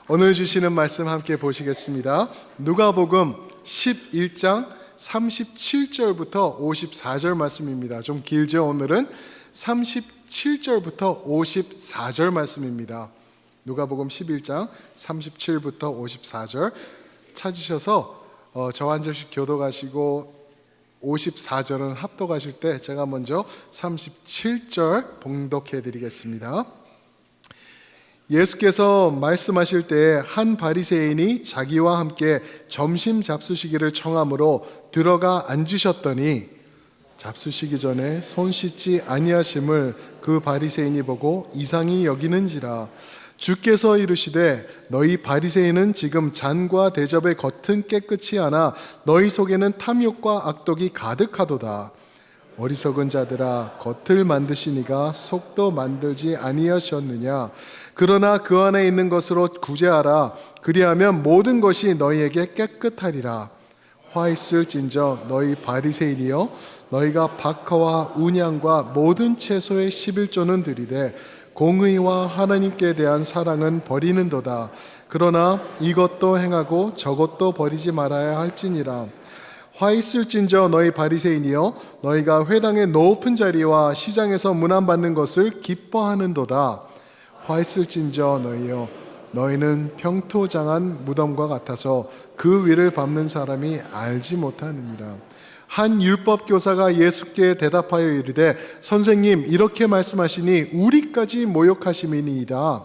오늘 주시는 말씀 함께 보시겠습니다. 누가복음 11장 37절부터 54절 말씀입니다. 좀 길죠? 오늘은 37절부터 54절 말씀입니다. 누가복음 11장 37부터 54절 찾으셔서 저와 한 절씩 교독하시고 54절은 합독하실 때 제가 먼저 37절 봉독해 드리겠습니다. 예수께서 말씀하실 때에 한 바리새인이 자기와 함께 점심 잡수시기를 청함으로 들어가 앉으셨더니 잡수시기 전에 손 씻지 아니하심을 그 바리새인이 보고 이상히 여기는지라. 주께서 이르시되 너희 바리새인은 지금 잔과 대접의 겉은 깨끗이 하나 너희 속에는 탐욕과 악독이 가득하도다. 어리석은 자들아, 겉을 만드시니가 속도 만들지 아니하셨느냐. 그러나 그 안에 있는 것으로 구제하라. 그리하면 모든 것이 너희에게 깨끗하리라. 화 있을진저 너희 바리새인이여, 너희가 박하와 운양과 모든 채소의 11조는 드리되 공의와 하나님께 대한 사랑은 버리는도다. 그러나 이것도 행하고 저것도 버리지 말아야 할지니라. 화 있을진저 너희 바리새인이여, 너희가 회당의 높은 자리와 시장에서 문안받는 것을 기뻐하는도다. 화 있을진저 너희여, 너희는 평토장한 무덤과 같아서 그 위를 밟는 사람이 알지 못하느니라. 한 율법교사가 예수께 대답하여 이르되 선생님, 이렇게 말씀하시니 우리까지 모욕하심이니이다.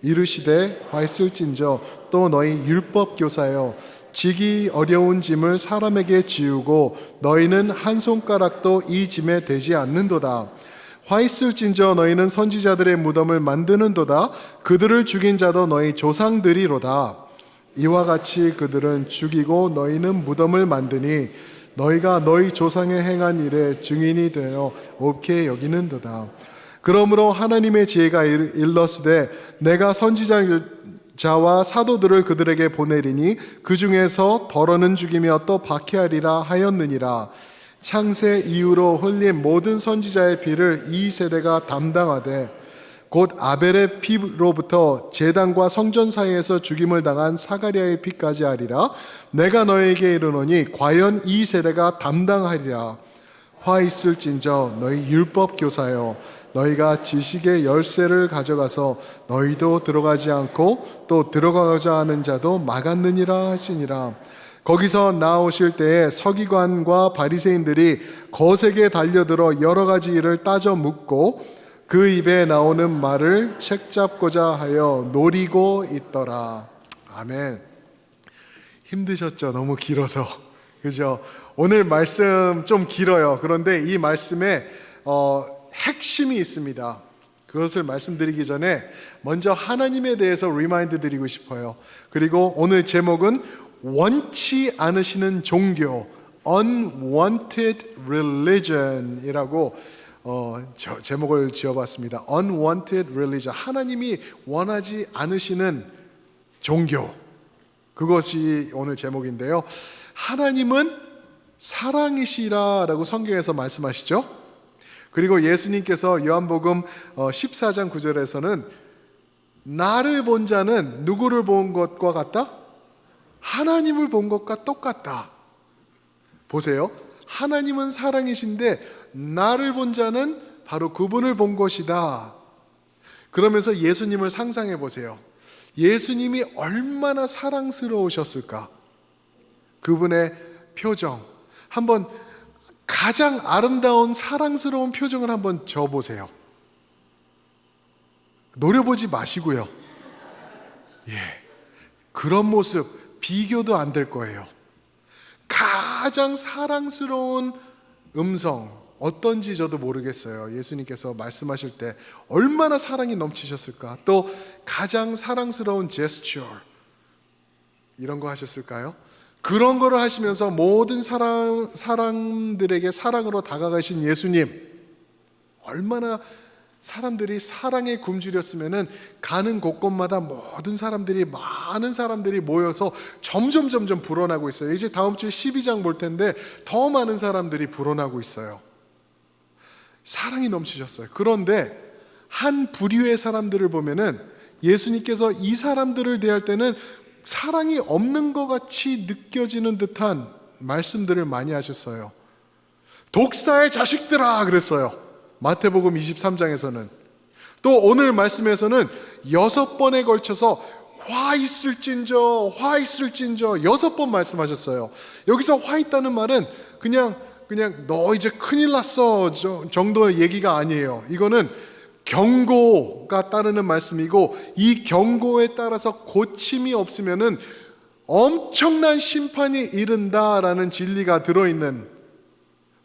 이르시되 화 있을진저 또 너희 율법교사여, 지기 어려운 짐을 사람에게 지우고 너희는 한 손가락도 이 짐에 대지 않는도다. 화 있을진저 너희는 선지자들의 무덤을 만드는도다. 그들을 죽인 자도 너희 조상들이로다. 이와 같이 그들은 죽이고 너희는 무덤을 만드니 너희가 너희 조상의 행한 일에 증인이 되어 옳게 여기는도다. 그러므로 하나님의 지혜가 일렀으되 내가 선지자와 사도들을 그들에게 보내리니 그 중에서 덜어는 죽이며 또 박해하리라 하였느니라. 창세 이후로 흘린 모든 선지자의 피를 이 세대가 담당하되 곧 아벨의 피로부터 제단과 성전 사이에서 죽임을 당한 사가랴의 피까지 하리라. 내가 너에게 이르노니 과연 이 세대가 담당하리라. 화 있을진저 너희 율법 교사여, 너희가 지식의 열쇠를 가져가서 너희도 들어가지 않고 또 들어가고자 하는 자도 막았느니라 하시니라. 거기서 나오실 때에 서기관과 바리새인들이 거세게 달려들어 여러 가지 일을 따져 묻고 그 입에 나오는 말을 책잡고자 하여 노리고 있더라. 아멘. 힘드셨죠? 너무 길어서. 그죠? 오늘 말씀 좀 길어요. 그런데 이 말씀에 핵심이 있습니다. 그것을 말씀드리기 전에 먼저 하나님에 대해서 리마인드 드리고 싶어요. 그리고 오늘 제목은 원치 않으시는 종교, Unwanted Religion 이라고 제목을 지어봤습니다. Unwanted Religion, 하나님이 원하지 않으시는 종교, 그것이 오늘 제목인데요. 하나님은 사랑이시라라고 성경에서 말씀하시죠. 그리고 예수님께서 요한복음 14장 9절에서는 나를 본 자는 누구를 본 것과 같다? 하나님을 본 것과 똑같다. 보세요. 하나님은 사랑이신데 나를 본 자는 바로 그분을 본 것이다. 그러면서 예수님을 상상해 보세요. 예수님이 얼마나 사랑스러우셨을까? 그분의 표정, 한번 가장 아름다운 사랑스러운 표정을 한번 줘보세요. 노려보지 마시고요. 그런 모습 비교도 안 될 거예요. 가장 사랑스러운 음성, 어떤지 저도 모르겠어요. 예수님께서 말씀하실 때 얼마나 사랑이 넘치셨을까? 또 가장 사랑스러운 제스처, 이런 거 하셨을까요? 그런 거를 하시면서 모든 사람들에게 사랑으로 다가가신 예수님, 얼마나 사람들이 사랑에 굶주렸으면은 가는 곳곳마다 모든 사람들이, 많은 사람들이 모여서 점점 불어나고 있어요. 이제 다음 주에 12장 볼 텐데 더 많은 사람들이 불어나고 있어요. 사랑이 넘치셨어요. 그런데 한 부류의 사람들을 보면은 예수님께서 이 사람들을 대할 때는 사랑이 없는 것 같이 느껴지는 듯한 말씀들을 많이 하셨어요. 독사의 자식들아 그랬어요. 마태복음 23장에서는. 또 오늘 말씀에서는 6번에 걸쳐서 화 있을진저 6번 말씀하셨어요. 여기서 화 있다는 말은 그냥 너 이제 큰일 났어 정도의 얘기가 아니에요. 이거는 경고가 따르는 말씀이고, 이 경고에 따라서 고침이 없으면은 엄청난 심판이 이른다라는 진리가 들어있는,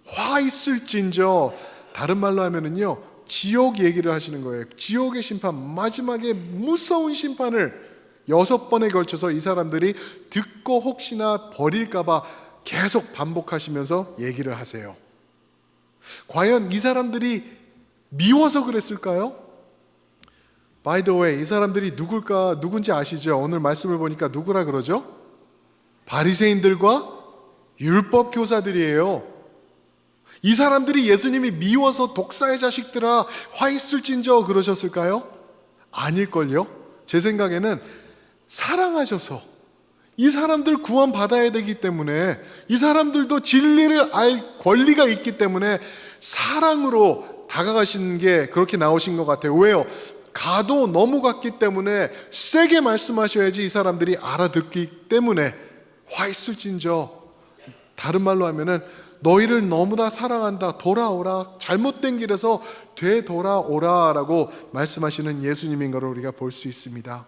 화 있을진저, 다른 말로 하면은요 지옥 얘기를 하시는 거예요. 지옥의 심판, 마지막에 무서운 심판을 6번에 걸쳐서 이 사람들이 듣고 혹시나 버릴까봐 계속 반복하시면서 얘기를 하세요. 과연 이 사람들이 미워서 그랬을까요? By the way, 이 사람들이 누군지 아시죠? 오늘 말씀을 보니까 누구라 그러죠? 바리새인들과 율법 교사들이에요. 이 사람들이 예수님이 미워서 독사의 자식들아 화 있을진저 그러셨을까요? 아닐걸요? 제 생각에는 사랑하셔서, 이 사람들 구원 받아야 되기 때문에, 이 사람들도 진리를 알 권리가 있기 때문에 사랑으로 다가가신 게 그렇게 나오신 것 같아요. 왜요? 가도 너무 갔기 때문에 세게 말씀하셔야지 이 사람들이 알아듣기 때문에 화 있을진저, 다른 말로 하면은 너희를 너무나 사랑한다, 돌아오라, 잘못된 길에서 되돌아오라 라고 말씀하시는 예수님인 것을 우리가 볼 수 있습니다.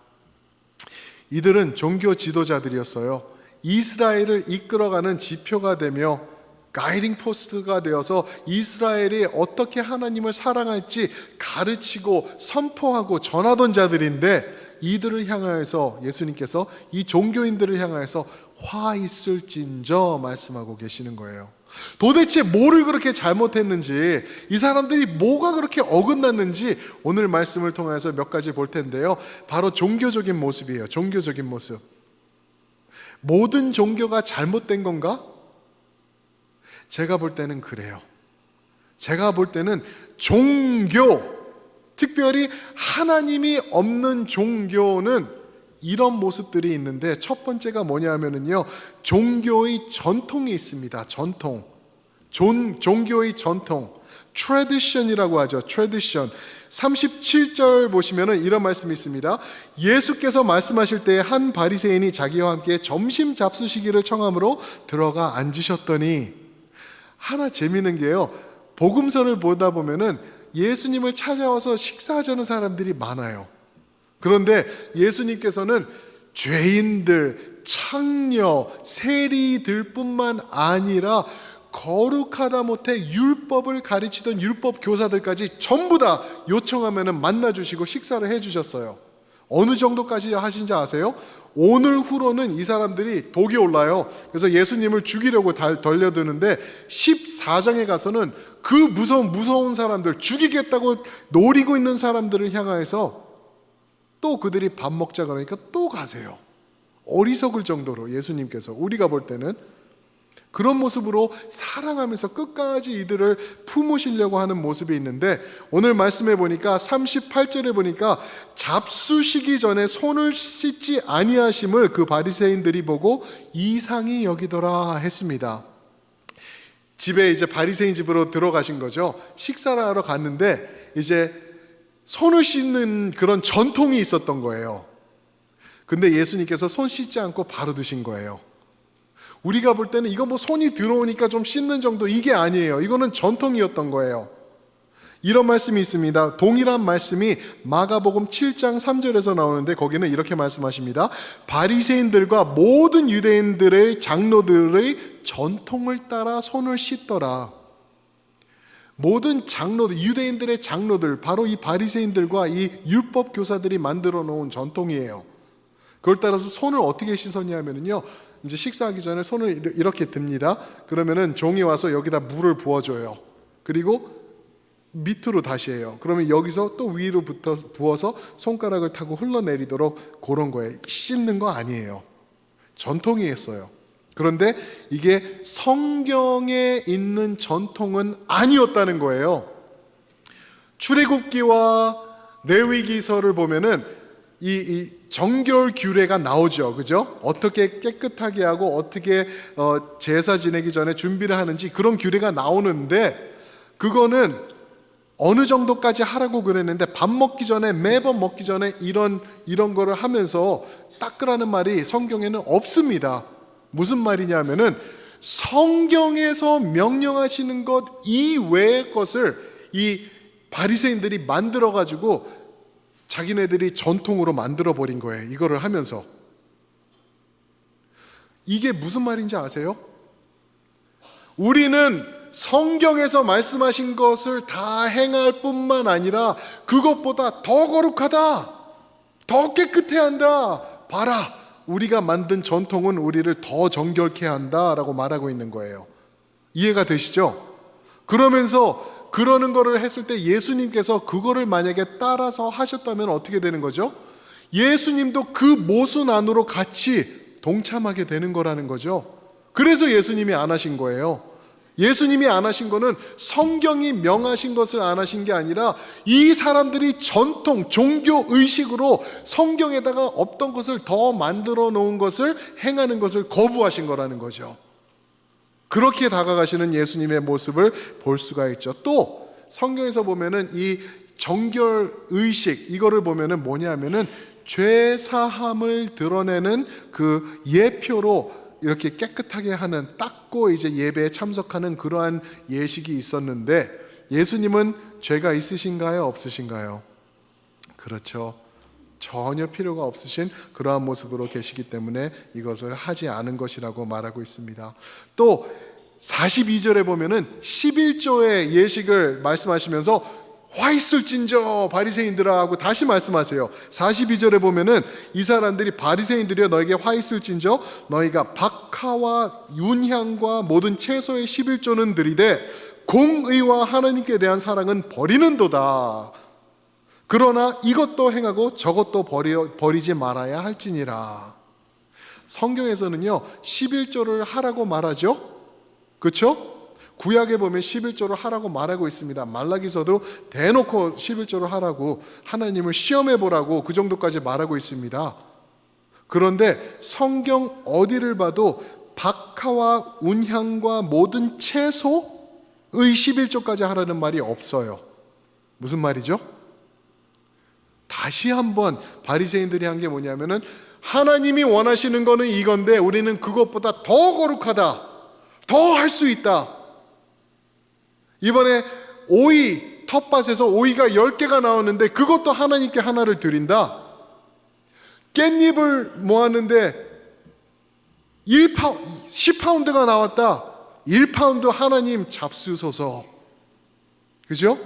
이들은 종교 지도자들이었어요. 이스라엘을 이끌어가는 지표가 되며 가이딩 포스트가 되어서 이스라엘이 어떻게 하나님을 사랑할지 가르치고 선포하고 전하던 자들인데, 이들을 향하여서 예수님께서 이 종교인들을 향하여서 화 있을진저 말씀하고 계시는 거예요. 도대체 뭐를 그렇게 잘못했는지, 이 사람들이 뭐가 그렇게 어긋났는지 오늘 말씀을 통해서 몇 가지 볼 텐데요. 바로 종교적인 모습이에요. 종교적인 모습. 모든 종교가 잘못된 건가? 제가 볼 때는 그래요. 제가 볼 때는 종교, 특별히 하나님이 없는 종교는 이런 모습들이 있는데, 첫 번째가 뭐냐면요, 종교의 전통이 있습니다. 전통. 종교의 전통. tradition이라고 하죠. tradition. 37절 보시면은 이런 말씀이 있습니다. 예수께서 말씀하실 때 한 바리새인이 자기와 함께 점심 잡수시기를 청함으로 들어가 앉으셨더니, 하나 재미있는 게요, 복음서를 보다 보면은 예수님을 찾아와서 식사하자는 사람들이 많아요. 그런데 예수님께서는 죄인들, 창녀, 세리들 뿐만 아니라 거룩하다 못해 율법을 가르치던 율법 교사들까지 전부 다 요청하면 만나주시고 식사를 해주셨어요. 어느 정도까지 하신지 아세요? 오늘 후로는 이 사람들이 독이 올라요. 그래서 예수님을 죽이려고 돌려드는데 14장에 가서는 그 무서운 사람들, 죽이겠다고 노리고 있는 사람들을 향하여서 또 그들이 밥 먹자 그러니까 또 가세요. 어리석을 정도로 예수님께서, 우리가 볼 때는 그런 모습으로 사랑하면서 끝까지 이들을 품으시려고 하는 모습이 있는데, 오늘 말씀해 보니까 38절에 보니까 잡수시기 전에 손을 씻지 아니하심을 그 바리새인들이 보고 이상히 여기더라 했습니다. 집에 이제 바리새인 집으로 들어가신 거죠. 식사를 하러 갔는데 이제 손을 씻는 그런 전통이 있었던 거예요. 근데 예수님께서 손 씻지 않고 바로 드신 거예요. 우리가 볼 때는 이거 뭐 손이 들어오니까 좀 씻는 정도, 이게 아니에요. 이거는 전통이었던 거예요. 이런 말씀이 있습니다. 동일한 말씀이 마가복음 7장 3절에서 나오는데, 거기는 이렇게 말씀하십니다. 바리새인들과 모든 유대인들의 장로들의 전통을 따라 손을 씻더라. 모든 장로들, 유대인들의 장로들, 바로 이 바리새인들과 이 율법 교사들이 만들어 놓은 전통이에요. 그걸 따라서 손을 어떻게 씻었냐면요, 이제 식사하기 전에 손을 이렇게 듭니다. 그러면은 종이 와서 여기다 물을 부어줘요. 그리고 밑으로 다시 해요. 그러면 여기서 또 위로 부어서 손가락을 타고 흘러내리도록, 그런 거예요. 씻는 거 아니에요. 전통이었어요. 그런데 이게 성경에 있는 전통은 아니었다는 거예요. 출애굽기와 레위기서를 보면은 이 정결 규례가 나오죠. 그죠? 어떻게 깨끗하게 하고 어떻게 제사 지내기 전에 준비를 하는지 그런 규례가 나오는데, 그거는 어느 정도까지 하라고 그랬는데 밥 먹기 전에, 매번 먹기 전에 이런 거를 하면서 닦으라는 말이 성경에는 없습니다. 무슨 말이냐면은 성경에서 명령하시는 것 이외의 것을 이 바리새인들이 만들어 가지고 자기네들이 전통으로 만들어 버린 거예요. 이거를 하면서. 이게 무슨 말인지 아세요? 우리는 성경에서 말씀하신 것을 다 행할 뿐만 아니라 그것보다 더 거룩하다, 더 깨끗해야 한다. 봐라, 우리가 만든 전통은 우리를 더 정결케 한다라고 말하고 있는 거예요. 이해가 되시죠? 그러면서 그러는 거를 했을 때 예수님께서 그거를 만약에 따라서 하셨다면 어떻게 되는 거죠? 예수님도 그 모순 안으로 같이 동참하게 되는 거라는 거죠. 그래서 예수님이 안 하신 거예요. 예수님이 안 하신 거는 성경이 명하신 것을 안 하신 게 아니라 이 사람들이 전통, 종교 의식으로 성경에다가 없던 것을 더 만들어 놓은 것을 행하는 것을 거부하신 거라는 거죠. 그렇게 다가가시는 예수님의 모습을 볼 수가 있죠. 또 성경에서 보면은 이 정결 의식, 이거를 보면은 뭐냐면은 죄 사함을 드러내는 그 예표로 이렇게 깨끗하게 하는, 닦고 이제 예배에 참석하는 그러한 예식이 있었는데, 예수님은 죄가 있으신가요? 없으신가요? 그렇죠. 전혀 필요가 없으신 그러한 모습으로 계시기 때문에 이것을 하지 않은 것이라고 말하고 있습니다. 또 42절에 보면은 11조의 예식을 말씀하시면서 화 있을진저 바리새인들아 하고 다시 말씀하세요. 42절에 보면은 이 사람들이, 바리새인들이여 너에게 화 있을진저 너희가 박하와 윤향과 모든 채소의 11조는 드리되 공의와 하나님께 대한 사랑은 버리는도다. 그러나 이것도 행하고 저것도 버리지 말아야 할지니라. 성경에서는요 11조를 하라고 말하죠. 그렇죠? 구약에 보면 11조를 하라고 말하고 있습니다. 말라기서도 대놓고 11조를 하라고, 하나님을 시험해 보라고 그 정도까지 말하고 있습니다. 그런데 성경 어디를 봐도 박하와 운향과 모든 채소의 11조까지 하라는 말이 없어요. 무슨 말이죠? 다시 한번 바리새인들이 한 게 뭐냐면은 하나님이 원하시는 거는 이건데 우리는 그것보다 더 거룩하다, 더 할 수 있다. 이번에 오이, 텃밭에서 오이가 10개가 나오는데 그것도 하나님께 하나를 드린다. 깻잎을 모았는데 10파운드가 나왔다. 1파운드 하나님 잡수소서. 그죠?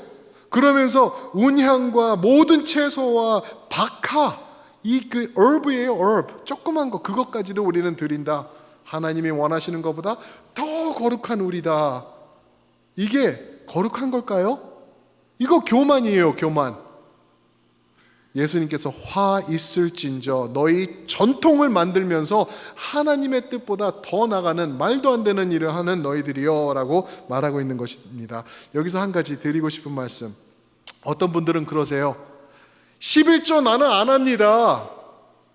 그러면서 운향과 모든 채소와 박하, 이 그 herb이에요, herb. 조그만 거, 그것까지도 우리는 드린다. 하나님이 원하시는 것보다 더 거룩한 우리다. 이게 거룩한 걸까요? 이거 교만이에요, 교만. 예수님께서 화 있을진저 너희 전통을 만들면서 하나님의 뜻보다 더 나가는 말도 안 되는 일을 하는 너희들이여 라고 말하고 있는 것입니다. 여기서 한 가지 드리고 싶은 말씀. 어떤 분들은 그러세요. 11조 나는 안 합니다.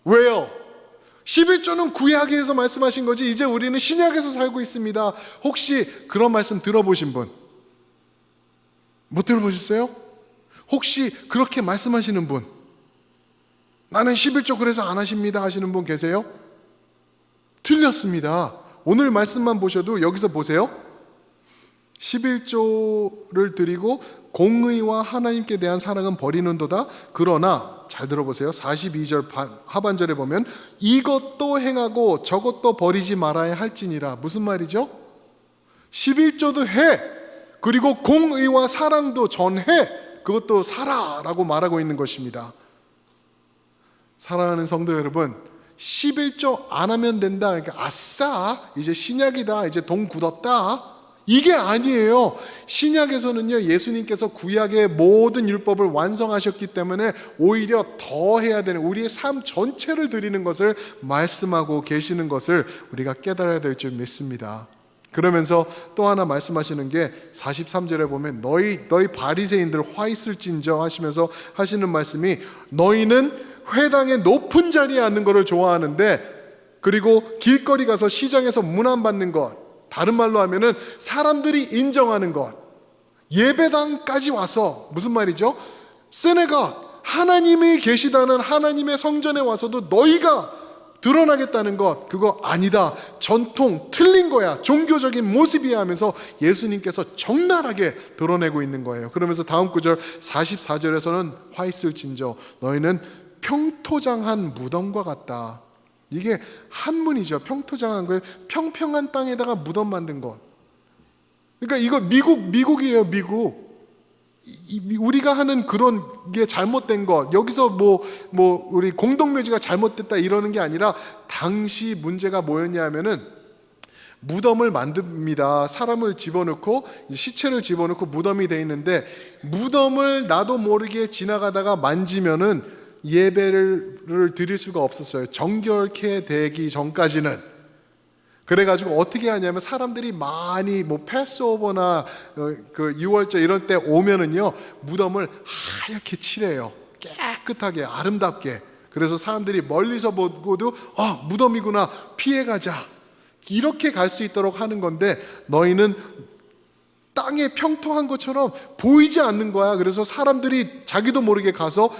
왜요? 11조는 구약에서 말씀하신 거지 이제 우리는 신약에서 살고 있습니다. 혹시 그런 말씀 들어보신 분? 못 들어보셨어요? 혹시 그렇게 말씀하시는 분? 나는 11조 그래서 안 하십니다 하시는 분 계세요? 틀렸습니다. 오늘 말씀만 보셔도 여기서 보세요. 11조를 드리고 공의와 하나님께 대한 사랑은 버리는도다. 그러나 잘 들어보세요. 42절 하반절에 보면 이것도 행하고 저것도 버리지 말아야 할지니라. 무슨 말이죠? 11조도 해, 그리고 공의와 사랑도 전해, 그것도 살아라고 말하고 있는 것입니다. 사랑하는 성도 여러분, 11조 안 하면 된다, 그러니까 아싸 이제 신약이다, 이제 돈 굳었다, 이게 아니에요. 신약에서는요 예수님께서 구약의 모든 율법을 완성하셨기 때문에 오히려 더 해야 되는, 우리의 삶 전체를 드리는 것을 말씀하고 계시는 것을 우리가 깨달아야 될 줄 믿습니다. 그러면서 또 하나 말씀하시는 게 43절에 보면 너희 바리새인들 화 있을진저 하시면서 하시는 말씀이, 너희는 회당의 높은 자리에 앉는 것을 좋아하는데, 그리고 길거리 가서 시장에서 문안 받는 것, 다른 말로 하면은 사람들이 인정하는 것, 예배당까지 와서, 무슨 말이죠? 세네가 하나님이 계시다는 하나님의 성전에 와서도 너희가 드러나겠다는 것, 그거 아니다, 전통 틀린 거야, 종교적인 모습이야 하면서 예수님께서 적나라하게 드러내고 있는 거예요. 그러면서 다음 구절 44절에서는 화 있을진저 너희는 평토장한 무덤과 같다. 이게 한문이죠. 평토장한 거예요. 평평한 땅에다가 무덤 만든 것. 그러니까 이거 미국이에요. 미국. 우리가 하는 그런 게 잘못된 것, 여기서 우리 공동묘지가 잘못됐다 이러는 게 아니라, 당시 문제가 뭐였냐 하면은 무덤을 만듭니다. 사람을 집어넣고, 시체를 집어넣고 무덤이 돼 있는데, 무덤을 나도 모르게 지나가다가 만지면은 예배를 드릴 수가 없었어요. 정결케 되기 전까지는. 그래가지고 어떻게 하냐면, 사람들이 많이 패스오버나 그 유월절 이런 때 오면은요, 무덤을 하얗게 칠해요. 깨끗하게, 아름답게. 그래서 사람들이 멀리서 보고도 무덤이구나, 피해가자, 이렇게 갈 수 있도록 하는 건데, 너희는 땅에 평통한 것처럼 보이지 않는 거야. 그래서 사람들이 자기도 모르게 가서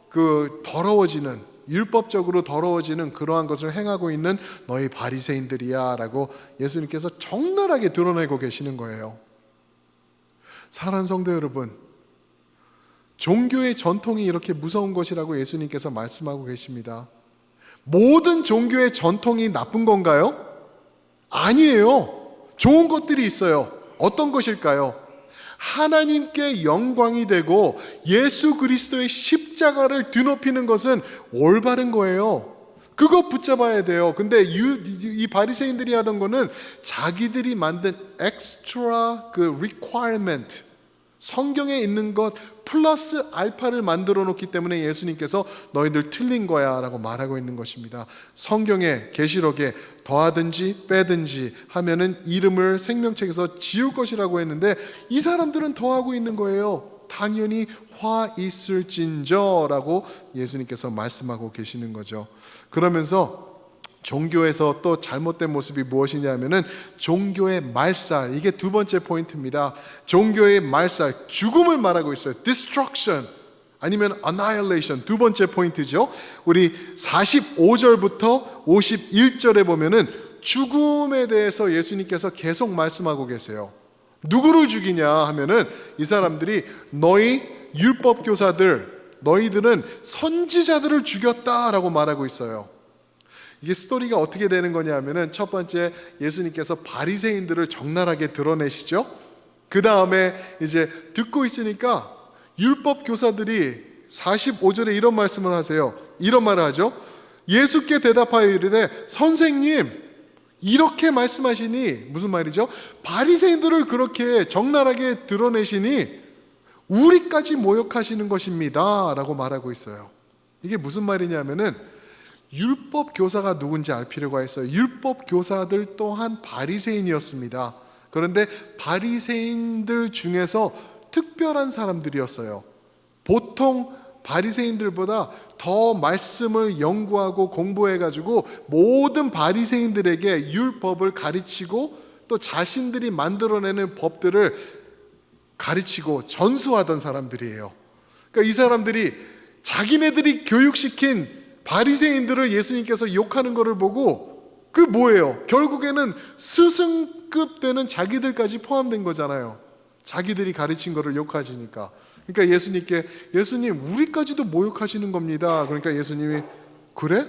그 더러워지는, 율법적으로 더러워지는 그러한 것을 행하고 있는 너희 바리새인들이야 라고 예수님께서 적나라하게 드러내고 계시는 거예요. 사랑하는 성도 여러분, 종교의 전통이 이렇게 무서운 것이라고 예수님께서 말씀하고 계십니다. 모든 종교의 전통이 나쁜 건가요? 아니에요. 좋은 것들이 있어요. 어떤 것일까요? 하나님께 영광이 되고 예수 그리스도의 십자가를 뒤높이는 것은 올바른 거예요. 그거 붙잡아야 돼요. 근데 이 바리새인들이 하던 거는 자기들이 만든 extra requirement, 성경에 있는 것 플러스 알파를 만들어 놓기 때문에 예수님께서 너희들 틀린 거야 라고 말하고 있는 것입니다. 성경에, 계시록에 더하든지 빼든지 하면은 이름을 생명책에서 지울 것이라고 했는데, 이 사람들은 더하고 있는 거예요. 당연히 화 있을진저 라고 예수님께서 말씀하고 계시는 거죠. 그러면서 종교에서 또 잘못된 모습이 무엇이냐 하면은 종교의 말살, 이게 두 번째 포인트입니다. 종교의 말살, 죽음을 말하고 있어요. destruction 아니면 annihilation, 두 번째 포인트죠. 우리 45절부터 51절에 보면은 죽음에 대해서 예수님께서 계속 말씀하고 계세요. 누구를 죽이냐 하면은 이 사람들이 너희 율법 교사들, 너희들은 선지자들을 죽였다라고 말하고 있어요. 이게 스토리가 어떻게 되는 거냐 하면은, 첫 번째 예수님께서 바리새인들을 적나라하게 드러내시죠. 그 다음에 이제 듣고 있으니까 율법 교사들이 45절에 이런 말씀을 하세요. 이런 말을 하죠. 예수께 대답하여 이르되 선생님, 이렇게 말씀하시니, 무슨 말이죠? 바리새인들을 그렇게 적나라하게 드러내시니 우리까지 모욕하시는 것입니다 라고 말하고 있어요. 이게 무슨 말이냐면은, 율법 교사가 누군지 알 필요가 있어요. 율법 교사들 또한 바리새인이었습니다. 그런데 바리새인들 중에서 특별한 사람들이었어요. 보통 바리새인들보다 더 말씀을 연구하고 공부해가지고 모든 바리새인들에게 율법을 가르치고 또 자신들이 만들어내는 법들을 가르치고 전수하던 사람들이에요. 그러니까 이 사람들이 자기네들이 교육시킨 바리새인들을 예수님께서 욕하는 것을 보고, 그 뭐예요? 결국에는 스승급 되는 자기들까지 포함된 거잖아요. 자기들이 가르친 것을 욕하시니까. 그러니까 예수님께, 예수님 우리까지도 모욕하시는 겁니다. 그러니까 예수님이 그래?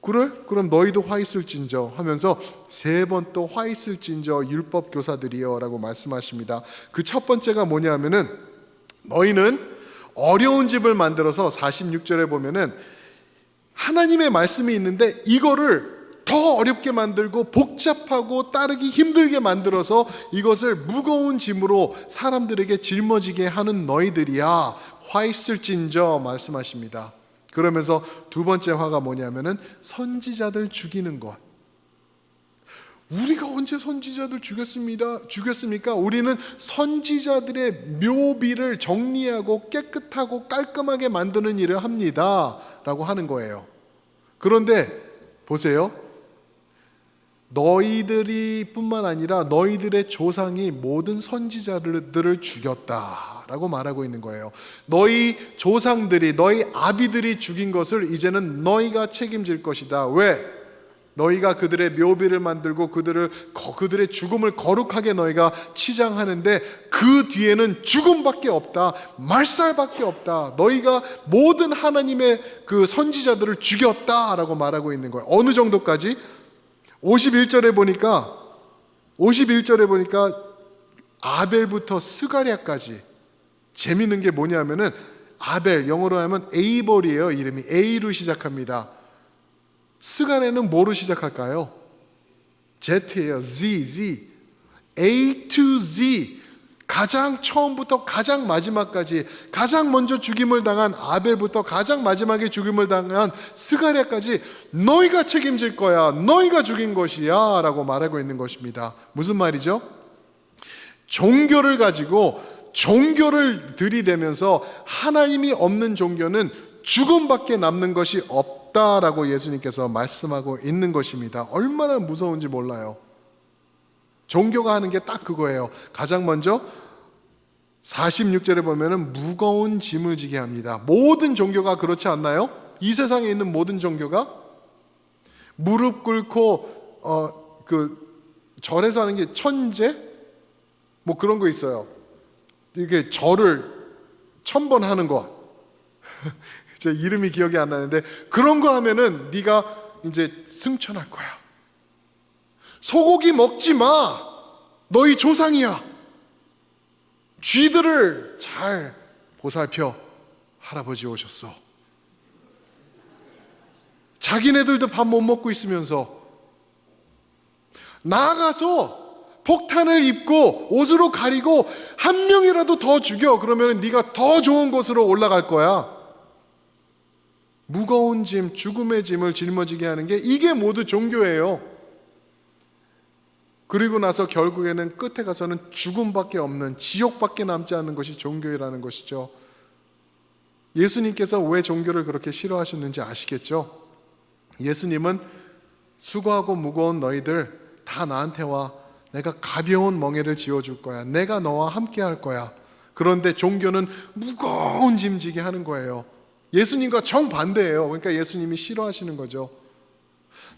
그럼 너희도 화 있을진저 하면서 세 번 또 화 있을진저 율법 교사들이여 라고 말씀하십니다. 그 첫 번째가 뭐냐면은, 너희는 어려운 집을 만들어서 46절에 보면은 하나님의 말씀이 있는데 이거를 더 어렵게 만들고 복잡하고 따르기 힘들게 만들어서 이것을 무거운 짐으로 사람들에게 짊어지게 하는 너희들이야 화 있을진저 말씀하십니다. 그러면서 두 번째 화가 뭐냐면은 선지자들 죽이는 것. 우리가 언제 선지자들 죽였습니까? 우리는 선지자들의 묘비를 정리하고 깨끗하고 깔끔하게 만드는 일을 합니다 라고 하는 거예요. 그런데 보세요, 너희들이 뿐만 아니라 너희들의 조상이 모든 선지자들을 죽였다라고 말하고 있는 거예요. 너희 조상들이, 너희 아비들이 죽인 것을 이제는 너희가 책임질 것이다. 왜? 너희가 그들의 묘비를 만들고 그들의 죽음을 거룩하게 너희가 치장하는데 그 뒤에는 죽음밖에 없다, 말살밖에 없다. 너희가 모든 하나님의 그 선지자들을 죽였다라고 말하고 있는 거예요. 어느 정도까지? 51절에 보니까 아벨부터 스가랴까지. 재밌는 게 뭐냐면은 아벨, 영어로 하면 에이볼이에요. 이름이 A로 시작합니다. 스가랴는 뭐로 시작할까요? Z예요. Z. A to Z. 가장 처음부터 가장 마지막까지, 가장 먼저 죽임을 당한 아벨부터 가장 마지막에 죽임을 당한 스가랴까지 너희가 책임질 거야, 너희가 죽인 것이야 라고 말하고 있는 것입니다. 무슨 말이죠? 종교를 가지고 종교를 들이대면서 하나님이 없는 종교는 죽음밖에 남는 것이 없다라고 예수님께서 말씀하고 있는 것입니다. 얼마나 무서운지 몰라요. 종교가 하는 게 딱 그거예요. 가장 먼저 46절에 보면은 무거운 짐을 지게 합니다. 모든 종교가 그렇지 않나요? 이 세상에 있는 모든 종교가 무릎 꿇고 절에서 하는 게 천제 뭐 그런 거 있어요. 이게 절을 1000번 하는 거. 제 이름이 기억이 안 나는데 그런 거 하면은 네가 이제 승천할 거야. 소고기 먹지 마. 너희 조상이야. 쥐들을 잘 보살펴. 할아버지 오셨어. 자기네들도 밥 못 먹고 있으면서 나아가서 폭탄을 입고 옷으로 가리고 한 명이라도 더 죽여. 그러면 네가 더 좋은 곳으로 올라갈 거야. 무거운 짐, 죽음의 짐을 짊어지게 하는 게 이게 모두 종교예요. 그리고 나서 결국에는 끝에 가서는 죽음밖에 없는, 지옥밖에 남지 않는 것이 종교라는 것이죠. 예수님께서 왜 종교를 그렇게 싫어하셨는지 아시겠죠? 예수님은 수고하고 무거운 너희들 다 나한테 와. 내가 가벼운 멍에를 지어줄 거야. 내가 너와 함께 할 거야. 그런데 종교는 무거운 짐 지게 하는 거예요. 예수님과 정반대예요. 그러니까 예수님이 싫어하시는 거죠.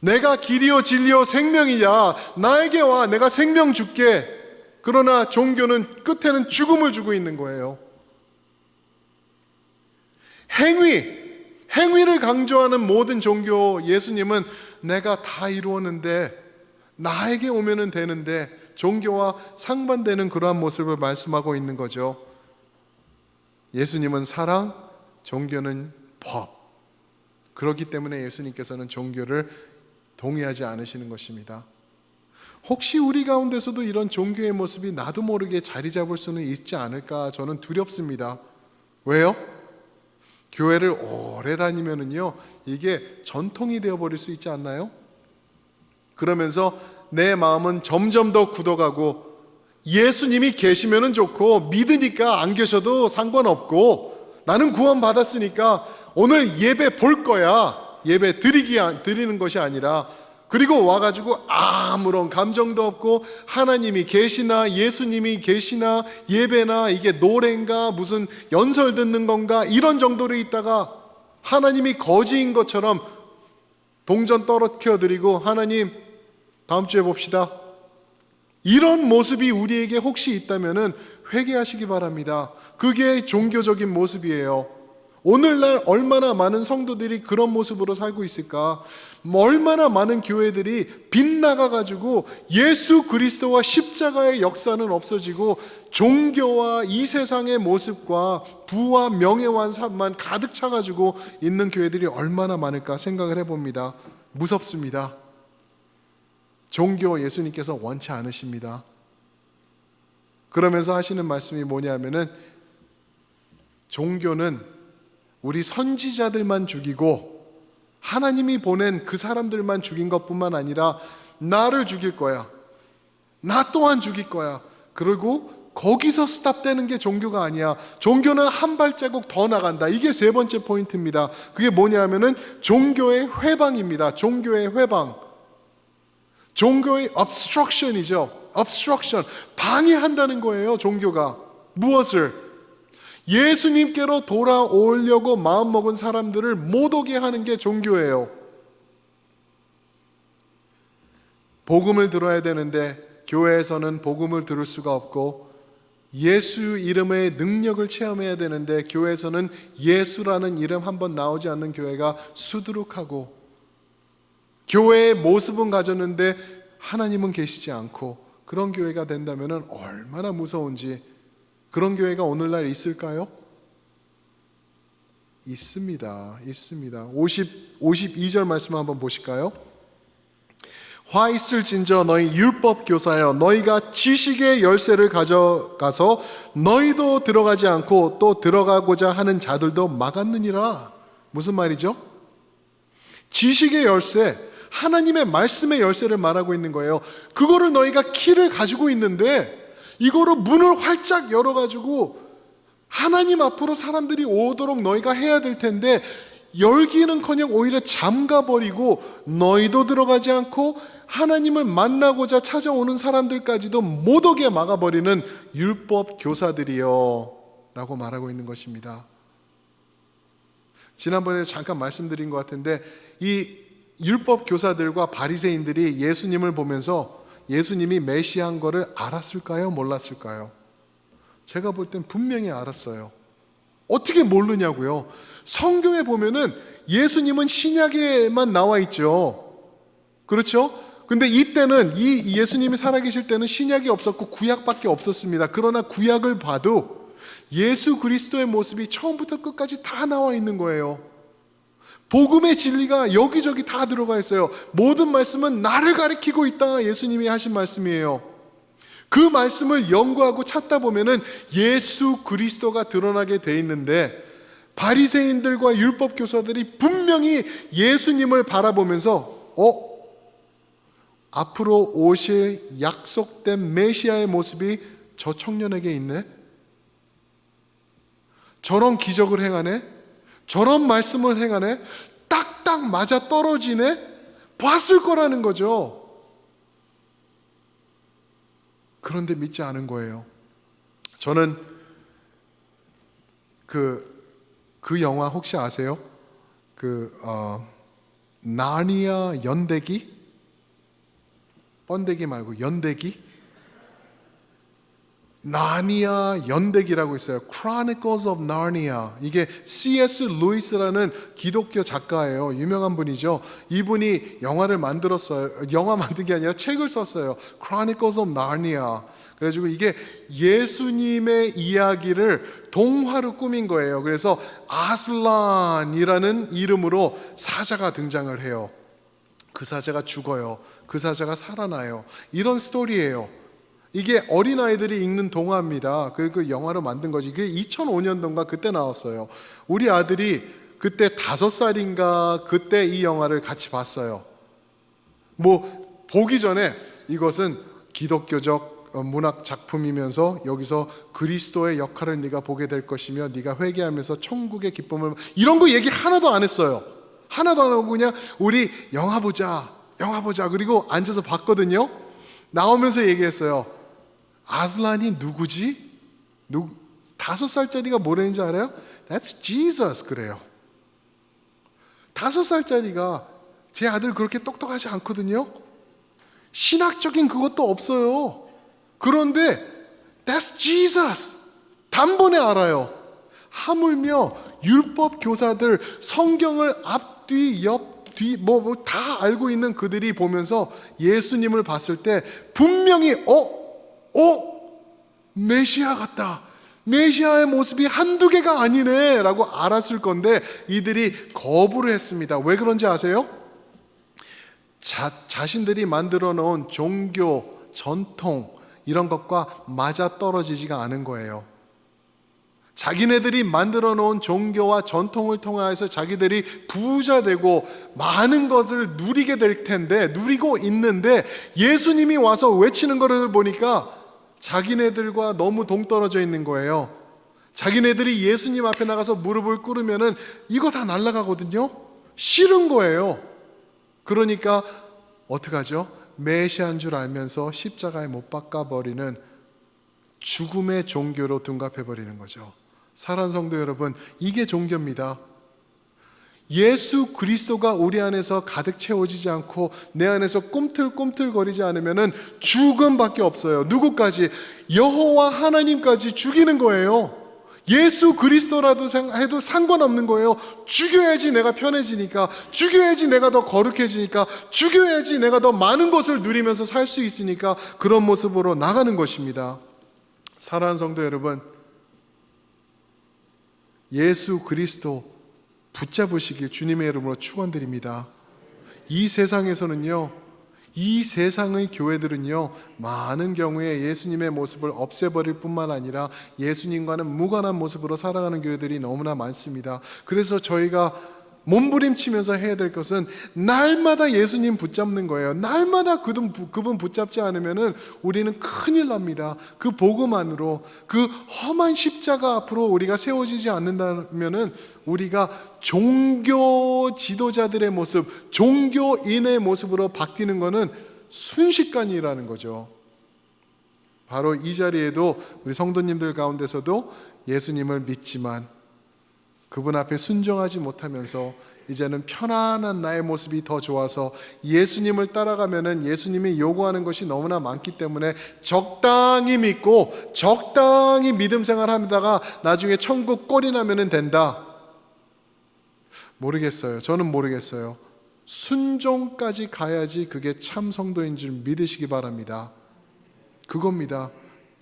내가 길이요 진리요 생명이야. 나에게 와. 내가 생명 줄게. 그러나 종교는 끝에는 죽음을 주고 있는 거예요. 행위를 강조하는 모든 종교, 예수님은 내가 다 이루었는데 나에게 오면은 되는데, 종교와 상반되는 그러한 모습을 말씀하고 있는 거죠. 예수님은 사랑, 종교는 법. 그렇기 때문에 예수님께서는 종교를 동의하지 않으시는 것입니다. 혹시 우리 가운데서도 이런 종교의 모습이 나도 모르게 자리 잡을 수는 있지 않을까 저는 두렵습니다. 왜요? 교회를 오래 다니면은요, 이게 전통이 되어버릴 수 있지 않나요? 그러면서 내 마음은 점점 더 굳어가고, 예수님이 계시면은 좋고 믿으니까 안 계셔도 상관없고, 나는 구원 받았으니까 오늘 예배 볼 거야. 예배 드리는 것이 아니라, 그리고 와가지고 아무런 감정도 없고 하나님이 계시나 예수님이 계시나 예배나 이게 노래인가 무슨 연설 듣는 건가 이런 정도로 있다가 하나님이 거지인 것처럼 동전 떨어뜨려 드리고 하나님 다음 주에 봅시다. 이런 모습이 우리에게 혹시 있다면은 회개하시기 바랍니다. 그게 종교적인 모습이에요. 오늘날 얼마나 많은 성도들이 그런 모습으로 살고 있을까? 얼마나 많은 교회들이 빗나가가지고 예수 그리스도와 십자가의 역사는 없어지고 종교와 이 세상의 모습과 부와 명예만 가득 차가지고 있는 교회들이 얼마나 많을까 생각을 해봅니다. 무섭습니다. 종교 예수님께서 원치 않으십니다. 그러면서 하시는 말씀이 뭐냐면은 종교는 우리 선지자들만 죽이고 하나님이 보낸 그 사람들만 죽인 것뿐만 아니라 나를 죽일 거야. 나 또한 죽일 거야. 그리고 거기서 스탑되는 게 종교가 아니야. 종교는 한 발자국 더 나간다. 이게 세 번째 포인트입니다. 그게 뭐냐면은 종교의 회방입니다. 종교의 회방. 종교의 obstruction이죠. obstruction. 방해한다는 거예요, 종교가. 무엇을? 예수님께로 돌아오려고 마음먹은 사람들을 못 오게 하는 게 종교예요. 복음을 들어야 되는데 교회에서는 복음을 들을 수가 없고, 예수 이름의 능력을 체험해야 되는데 교회에서는 예수라는 이름 한번 나오지 않는 교회가 수두룩하고, 교회의 모습은 가졌는데 하나님은 계시지 않고, 그런 교회가 된다면 얼마나 무서운지. 그런 교회가 오늘날 있을까요? 있습니다. 52절 말씀 한번 보실까요? 화 있을진저 너희 율법 교사여, 너희가 지식의 열쇠를 가져가서 너희도 들어가지 않고 또 들어가고자 하는 자들도 막았느니라. 무슨 말이죠? 지식의 열쇠, 하나님의 말씀의 열쇠를 말하고 있는 거예요. 그거를 너희가 키를 가지고 있는데 이거로 문을 활짝 열어가지고 하나님 앞으로 사람들이 오도록 너희가 해야 될 텐데, 열기는커녕 오히려 잠가버리고 너희도 들어가지 않고 하나님을 만나고자 찾아오는 사람들까지도 못 오게 막아버리는 율법 교사들이요 라고 말하고 있는 것입니다. 지난번에 잠깐 말씀드린 것 같은데, 이 율법 교사들과 바리새인들이 예수님을 보면서 예수님이 메시아인 거를 알았을까요? 몰랐을까요? 제가 볼 땐 분명히 알았어요. 어떻게 모르냐고요? 성경에 보면은 예수님은 신약에만 나와 있죠. 그렇죠? 근데 이때는 이 예수님이 살아계실 때는 신약이 없었고 구약밖에 없었습니다. 그러나 구약을 봐도 예수 그리스도의 모습이 처음부터 끝까지 다 나와 있는 거예요. 복음의 진리가 여기저기 다 들어가 있어요. 모든 말씀은 나를 가리키고 있다. 예수님이 하신 말씀이에요. 그 말씀을 연구하고 찾다 보면은 예수 그리스도가 드러나게 돼 있는데, 바리새인들과 율법 교사들이 분명히 예수님을 바라보면서 앞으로 오실 약속된 메시아의 모습이 저 청년에게 있네? 저런 기적을 행하네? 저런 말씀을 행하네? 딱딱 맞아 떨어지네? 봤을 거라는 거죠. 그런데 믿지 않은 거예요. 저는 그 영화 혹시 아세요? 나니아 연대기? 번데기 말고 연대기? 나니아 연대기라고 있어요. Chronicles of Narnia. 이게 C.S. 루이스라는 기독교 작가예요. 유명한 분이죠. 이분이 영화를 만들었어요. 영화 만든 게 아니라 책을 썼어요. Chronicles of Narnia. 그래가지고 이게 예수님의 이야기를 동화로 꾸민 거예요. 그래서 아슬란이라는 이름으로 사자가 등장을 해요. 그 사자가 죽어요. 그 사자가 살아나요. 이런 스토리예요. 이게 어린아이들이 읽는 동화입니다. 그리고 영화로 만든 거지. 그게 2005년도인가 그때 나왔어요. 우리 아들이 그때 5살인가 그때 이 영화를 같이 봤어요. 뭐 보기 전에 이것은 기독교적 문학 작품이면서 여기서 그리스도의 역할을 네가 보게 될 것이며 네가 회개하면서 천국의 기쁨을, 이런 거 얘기 하나도 안 했어요. 하나도 안 하고 그냥 우리 영화 보자 그리고 앉아서 봤거든요. 나오면서 얘기했어요. 아슬란이 누구지? 5살짜리가 뭐라는지 알아요? That's Jesus 그래요. 5살짜리가, 제 아들 그렇게 똑똑하지 않거든요. 신학적인 그것도 없어요. 그런데 That's Jesus 단번에 알아요. 하물며 율법 교사들, 성경을 앞뒤 옆뒤 다 알고 있는 그들이 보면서 예수님을 봤을 때 분명히 메시아 같다, 메시아의 모습이 한두 개가 아니네 라고 알았을 건데 이들이 거부를 했습니다. 왜 그런지 아세요? 자신들이 만들어 놓은 종교, 전통 이런 것과 맞아 떨어지지가 않은 거예요. 자기네들이 만들어 놓은 종교와 전통을 통해서 자기들이 부자 되고 많은 것을 누리게 될 텐데, 누리고 있는데 예수님이 와서 외치는 것을 보니까 자기네들과 너무 동떨어져 있는 거예요. 자기네들이 예수님 앞에 나가서 무릎을 꿇으면은 이거 다 날아가거든요. 싫은 거예요. 그러니까 어떡하죠? 메시아인 줄 알면서 십자가에 못 박아버리는 죽음의 종교로 둔갑해버리는 거죠. 사랑하는 성도 여러분, 이게 종교입니다. 예수 그리스도가 우리 안에서 가득 채워지지 않고 내 안에서 꿈틀꿈틀거리지 않으면 죽음밖에 없어요. 누구까지? 여호와 하나님까지 죽이는 거예요. 예수 그리스도라도 해도 상관없는 거예요. 죽여야지 내가 편해지니까, 죽여야지 내가 더 거룩해지니까, 죽여야지 내가 더 많은 것을 누리면서 살 수 있으니까 그런 모습으로 나가는 것입니다. 사랑하는 성도 여러분, 예수 그리스도 붙잡으시길 주님의 이름으로 축원드립니다. 이 세상에서는요, 이 세상의 교회들은요, 많은 경우에 예수님의 모습을 없애버릴 뿐만 아니라 예수님과는 무관한 모습으로 살아가는 교회들이 너무나 많습니다. 그래서 저희가 몸부림치면서 해야 될 것은 날마다 예수님 붙잡는 거예요. 날마다 그분 붙잡지 않으면 우리는 큰일 납니다. 그 복음만으로, 그 험한 십자가 앞으로 우리가 세워지지 않는다면 우리가 종교 지도자들의 모습, 종교인의 모습으로 바뀌는 것은 순식간이라는 거죠. 바로 이 자리에도 우리 성도님들 가운데서도 예수님을 믿지만 그분 앞에 순종하지 못하면서 이제는 편안한 나의 모습이 더 좋아서 예수님을 따라가면은 예수님이 요구하는 것이 너무나 많기 때문에 적당히 믿고 적당히 믿음 생활하다가 나중에 천국 꼴이 나면은 된다. 모르겠어요. 저는 모르겠어요. 순종까지 가야지 그게 참 성도인 줄 믿으시기 바랍니다. 그겁니다.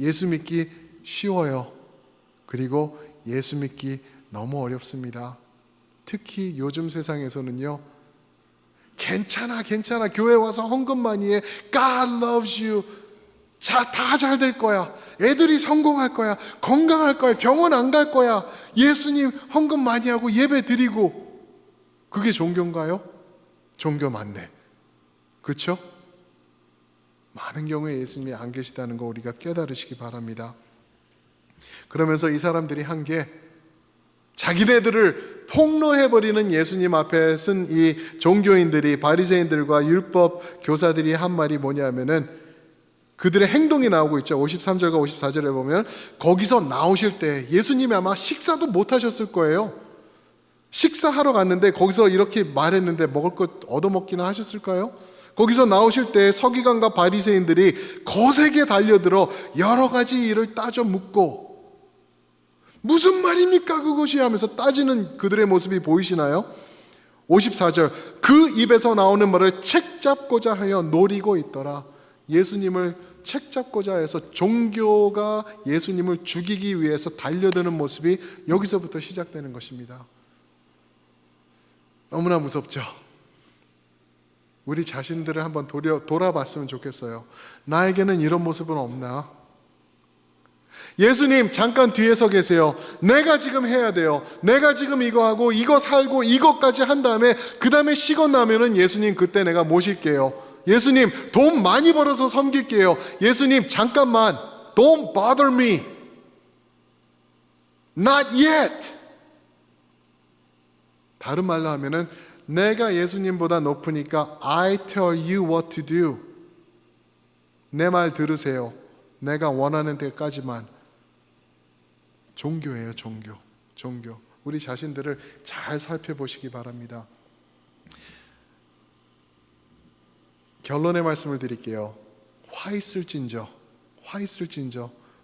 예수 믿기 쉬워요. 그리고 예수 믿기 너무 어렵습니다. 특히 요즘 세상에서는요, 괜찮아 교회 와서 헌금 많이 해, God loves you, 다 잘 될 거야, 애들이 성공할 거야, 건강할 거야, 병원 안 갈 거야, 예수님 헌금 많이 하고 예배 드리고. 그게 종교인가요? 종교 맞네. 그렇죠? 많은 경우에 예수님이 안 계시다는 거 우리가 깨달으시기 바랍니다. 그러면서 이 사람들이 한 게 자기네들을 폭로해버리는 예수님 앞에 쓴 이 종교인들이, 바리새인들과 율법 교사들이 한 말이 뭐냐면은 그들의 행동이 나오고 있죠. 53절과 54절에 보면 거기서 나오실 때 예수님이 아마 식사도 못 하셨을 거예요. 식사하러 갔는데 거기서 이렇게 말했는데 먹을 것 얻어먹기나 하셨을까요? 거기서 나오실 때 서기관과 바리새인들이 거세게 달려들어 여러 가지 일을 따져 묻고, 무슨 말입니까 그것이 하면서 따지는 그들의 모습이 보이시나요? 54절, 그 입에서 나오는 말을 책잡고자 하여 노리고 있더라. 예수님을 책잡고자 해서 종교가 예수님을 죽이기 위해서 달려드는 모습이 여기서부터 시작되는 것입니다. 너무나 무섭죠. 우리 자신들을 한번 돌아봤으면 좋겠어요. 나에게는 이런 모습은 없나? 예수님 잠깐 뒤에 서 계세요. 내가 지금 해야 돼요. 내가 지금 이거 하고 이거 살고 이것까지 한 다음에 그 다음에 시간 나면은 예수님 그때 내가 모실게요. 예수님 돈 많이 벌어서 섬길게요. 예수님 잠깐만, don't bother me, not yet. 다른 말로 하면은 내가 예수님보다 높으니까 I tell you what to do. 내 말 들으세요. 내가 원하는 데까지만. 종교예요, 종교. 우리 자신들을 잘 살펴보시기 바랍니다. 결론의 말씀을 드릴게요. 화 있을진저.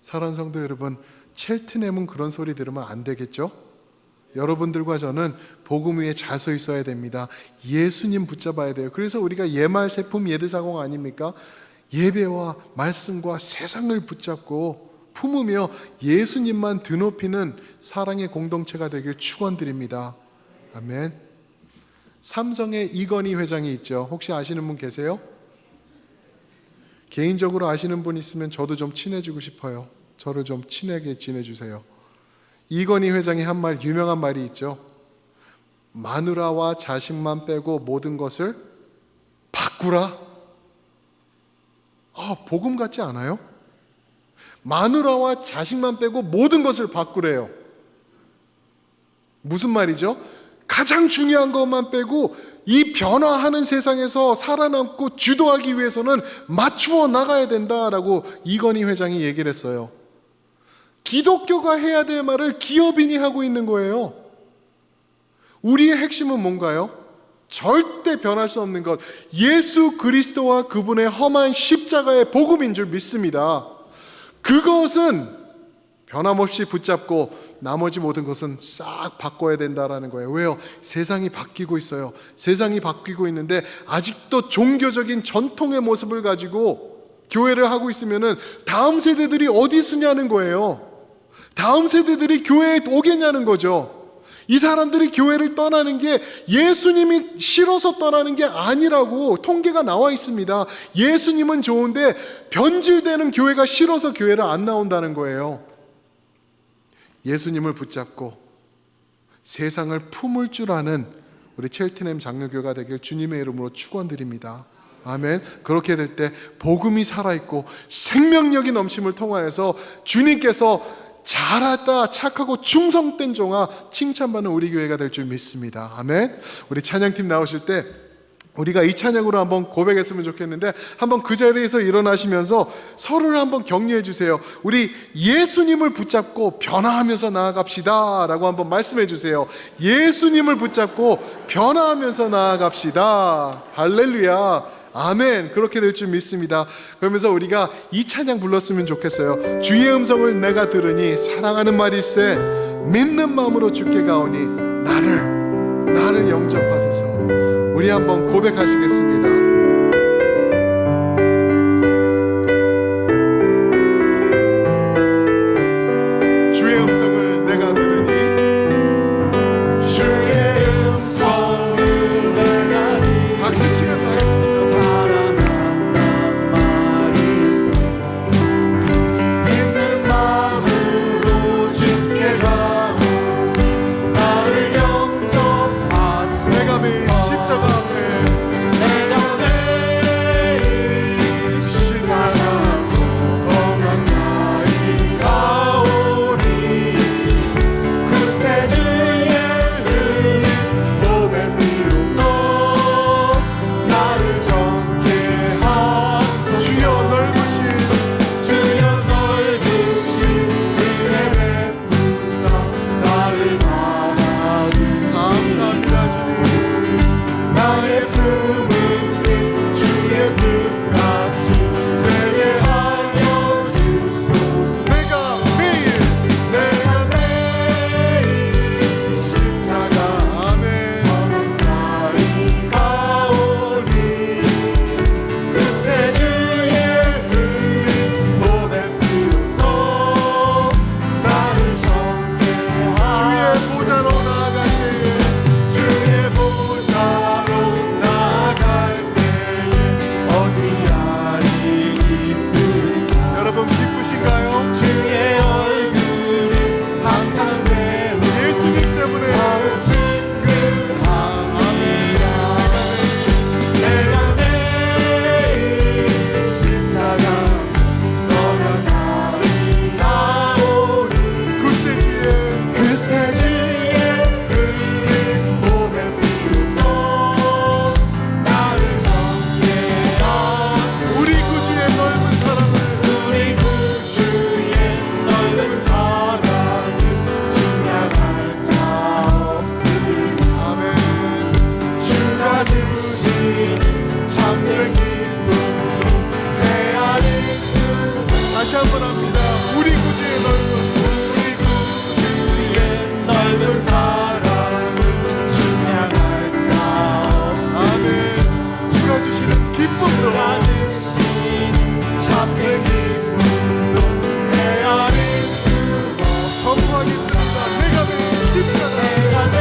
사랑하는 성도 여러분, 첼트넴은 그런 소리 들으면 안 되겠죠? 여러분들과 저는 복음 위에 잘 서 있어야 됩니다. 예수님 붙잡아야 돼요. 그래서 우리가 예말세품 예드사공 아닙니까? 예배와 말씀과 세상을 붙잡고 품으며 예수님만 드높이는 사랑의 공동체가 되길 축원드립니다. 아멘. 삼성의 이건희 회장이 있죠. 혹시 아시는 분 계세요? 개인적으로 아시는 분 있으면 저도 좀 친해지고 싶어요. 저를 좀 친하게 지내주세요. 이건희 회장이 한 말, 유명한 말이 있죠. 마누라와 자식만 빼고 모든 것을 바꾸라. 복음 같지 않아요? 마누라와 자식만 빼고 모든 것을 바꾸래요. 무슨 말이죠? 가장 중요한 것만 빼고 이 변화하는 세상에서 살아남고 주도하기 위해서는 맞추어 나가야 된다라고 이건희 회장이 얘기를 했어요. 기독교가 해야 될 말을 기업인이 하고 있는 거예요. 우리의 핵심은 뭔가요? 절대 변할 수 없는 것, 예수 그리스도와 그분의 험한 십자가의 복음인 줄 믿습니다. 그것은 변함없이 붙잡고 나머지 모든 것은 싹 바꿔야 된다라는 거예요. 왜요? 세상이 바뀌고 있어요. 세상이 바뀌고 있는데 아직도 종교적인 전통의 모습을 가지고 교회를 하고 있으면은 다음 세대들이 어디 쓰냐는 거예요. 다음 세대들이 교회에 오겠냐는 거죠. 이 사람들이 교회를 떠나는 게 예수님이 싫어서 떠나는 게 아니라고 통계가 나와 있습니다. 예수님은 좋은데 변질되는 교회가 싫어서 교회를 안 나온다는 거예요. 예수님을 붙잡고 세상을 품을 줄 아는 우리 첼트넘 장로교가 되길 주님의 이름으로 축원드립니다. 아멘. 그렇게 될 때 복음이 살아있고 생명력이 넘침을 통하여서 주님께서 잘하다 착하고 충성된 종아 칭찬받는 우리 교회가 될 줄 믿습니다. 아멘. 우리 찬양팀 나오실 때 우리가 이 찬양으로 한번 고백했으면 좋겠는데 한번 그 자리에서 일어나시면서 서로를 한번 격려해 주세요. 우리 예수님을 붙잡고 변화하면서 나아갑시다 라고 한번 말씀해 주세요. 예수님을 붙잡고 변화하면서 나아갑시다. 할렐루야. 아멘. 그렇게 될 줄 믿습니다. 그러면서 우리가 이 찬양 불렀으면 좋겠어요. 주의 음성을 내가 들으니 사랑하는 말일세 믿는 마음으로 주께 가오니 나를 영접하소서. 우리 한번 고백하시겠습니다. 주의 음성을 내가 들으니 주의 음성을 내가 들으니 박수 치면서 하겠습니다. 사랑한단 말일세 믿는 마음으로 주께 가오니 나를 영접하소서. 내가 매일 십자가 다시 한번 합니다. 우리 구주의 넓은 사랑을 증명할 자 없으니 아멘. 주가 주시는 기쁨도 참된 기쁨도 헤아릴 수가 선포하겠습니다. 내가 내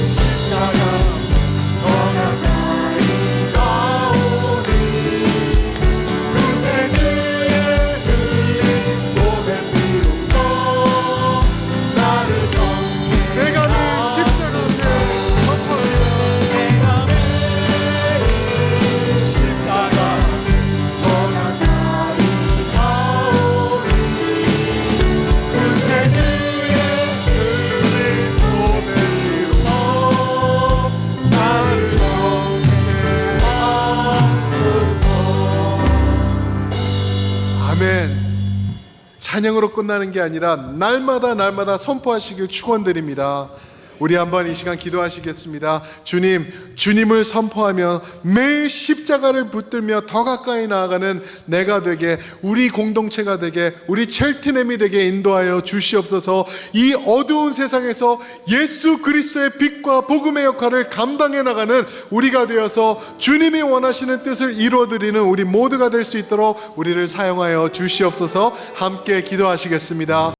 십자가 너가 나의 가오니 그새 주의 찬양으로 끝나는 게 아니라 날마다 선포하시길 축원드립니다. 우리 한번 이 시간 기도하시겠습니다. 주님을 선포하며 매일 십자가를 붙들며 더 가까이 나아가는 내가 되게, 우리 공동체가 되게, 우리 첼트넴이 되게 인도하여 주시옵소서. 이 어두운 세상에서 예수 그리스도의 빛과 복음의 역할을 감당해 나가는 우리가 되어서 주님이 원하시는 뜻을 이루어드리는 우리 모두가 될 수 있도록 우리를 사용하여 주시옵소서. 함께 기도하시겠습니다.